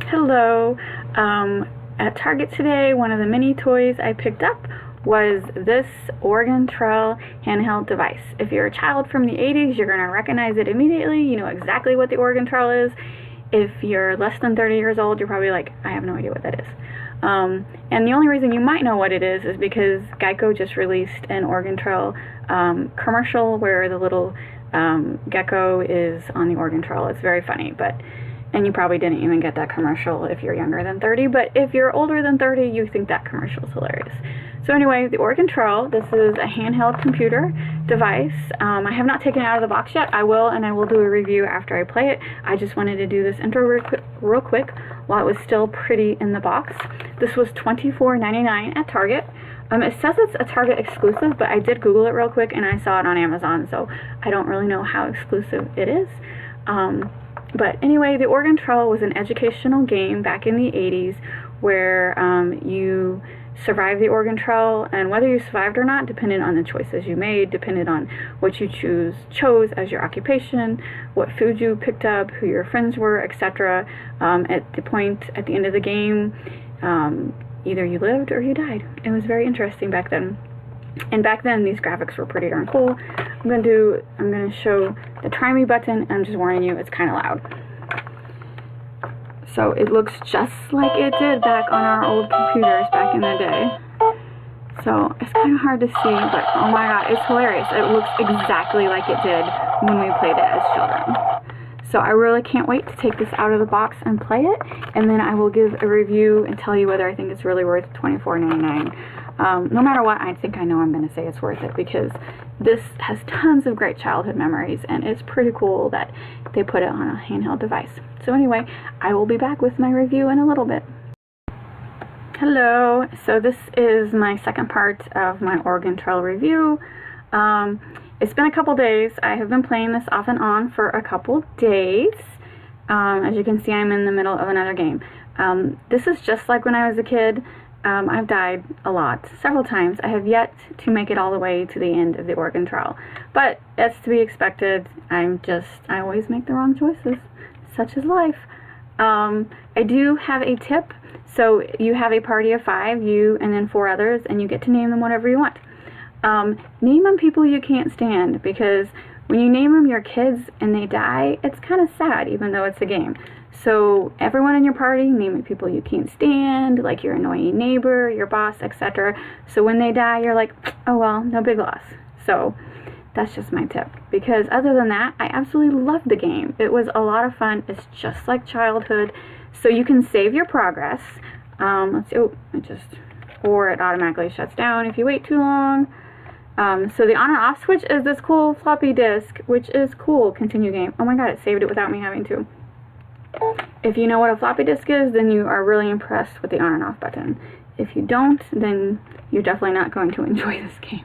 Hello. At Target today, one of the mini toys I picked up was this Oregon Trail Handheld device. If you're a child from the 80s, you're going to recognize it immediately. You know exactly what the Oregon Trail is. If you're less than 30 years old, you're probably like, I have no idea what that is. And the only reason you might know what it is because Geico just released an Oregon Trail commercial where the little gecko is on the Oregon Trail. It's very funny, and you probably didn't even get that commercial if you're younger than 30, but if you're older than 30, you think that commercial is hilarious. So anyway, the Oregon Trail, this is a handheld computer device. I have not taken it out of the box yet. I will, and I will do a review after I play it. I just wanted to do this intro real quick while it was still pretty in the box. This was $24.99 at Target. It says it's a Target exclusive, but I did Google it real quick and I saw it on Amazon, so I don't really know how exclusive it is. But anyway, the Oregon Trail was an educational game back in the 80s where you survived the Oregon Trail, and whether you survived or not depended on the choices you made, depended on what you chose as your occupation, what food you picked up, who your friends were, etc. At the end of the game, either you lived or you died. It was very interesting back then. And back then, these graphics were pretty darn cool. I'm gonna show the try me button. I'm just warning you, it's kind of loud. So it looks just like it did back on our old computers back in the day. So it's kind of hard to see, but oh my god, it's hilarious. It looks exactly like it did when we played it as children. So I really can't wait to take this out of the box and play it, and then I will give a review and tell you whether I think it's really worth $24.99. No matter what, I think I know I'm going to say it's worth it because this has tons of great childhood memories, and it's pretty cool that they put it on a handheld device. So anyway, I will be back with my review in a little bit. Hello, so this is my second part of my Oregon Trail review. It's been a couple days. I have been playing this off and on for a couple days. As you can see, I'm in the middle of another game. This is just like when I was a kid. I've died a lot, several times. I have yet to make it all the way to the end of the Oregon Trail. But that's to be expected. I always make the wrong choices. Such is life. I do have a tip. So you have a party of 5, you and then 4 others, and you get to name them whatever you want. Name them people you can't stand, because when you name them your kids and they die, it's kind of sad, even though it's a game. So everyone in your party, name it people you can't stand, like your annoying neighbor, your boss, etc. So when they die, you're like, oh well, no big loss. So that's just my tip. Because other than that, I absolutely loved the game. It was a lot of fun. It's just like childhood. So you can save your progress. Let's see. Or it automatically shuts down if you wait too long. So the on and off switch is this cool floppy disk, which is cool. Continue game. Oh my god, it saved it without me having to. If you know what a floppy disk is, then you are really impressed with the on and off button. If you don't, then you're definitely not going to enjoy this game.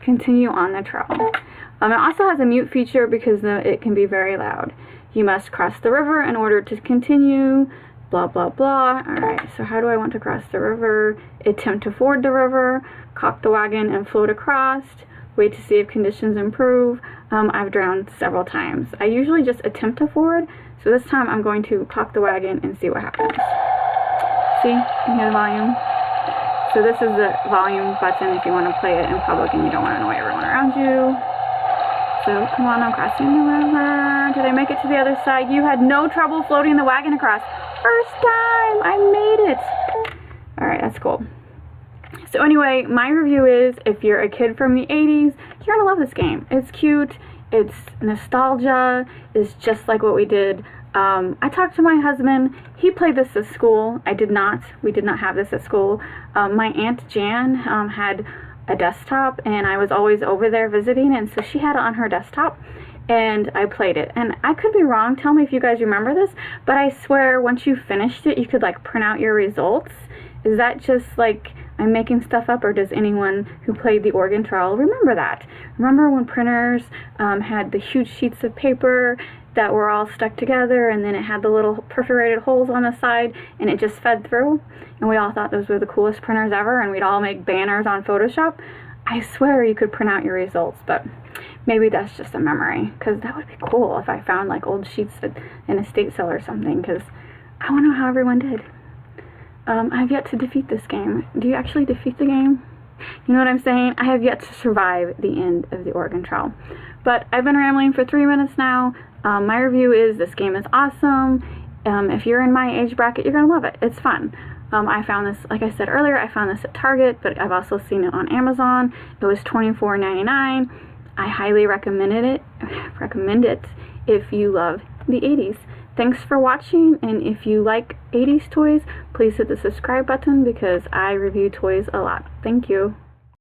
Continue on the trail. It also has a mute feature because it can be very loud. You must cross the river in order to continue, blah blah blah. Alright, so how do I want to cross the river? Attempt to ford the river, cock the wagon and float across, wait to see if conditions improve. I've drowned several times. I usually just attempt to ford, so this time I'm going to cock the wagon and see what happens. See? You can hear the volume? So this is the volume button if you want to play it in public and you don't want to annoy everyone around you. So come on, I'm crossing the river. Did I make it to the other side? You had no trouble floating the wagon across. First time! I made it! Alright, that's cool. So anyway, my review is, if you're a kid from the 80s, you're going to love this game. It's cute, it's nostalgia, it's just like what we did. I talked to my husband. He played this at school. I did not. We did not have this at school. My Aunt Jan had a desktop, and I was always over there visiting, and so she had it on her desktop, and I played it. And I could be wrong. Tell me if you guys remember this, but I swear once you finished it, you could like print out your results. Is that just like I'm making stuff up, or does anyone who played the Oregon Trail remember that? Remember when printers had the huge sheets of paper that were all stuck together, and then it had the little perforated holes on the side, and it just fed through? And we all thought those were the coolest printers ever, and we'd all make banners on Photoshop. I swear you could print out your results, but maybe that's just a memory, because that would be cool if I found like old sheets in a estate sale or something, because I want to know how everyone did. I have yet to defeat this game. Do you actually defeat the game? You know what I'm saying? I have yet to survive the end of the Oregon Trail. But I've been rambling for 3 minutes now. My review is this game is awesome. If you're in my age bracket, you're going to love it. It's fun. I found this, like I said earlier, I found this at Target, but I've also seen it on Amazon. It was $24.99. I highly recommend it if you love the 80s. Thanks for watching, and if you like 80s toys, please hit the subscribe button because I review toys a lot. Thank you.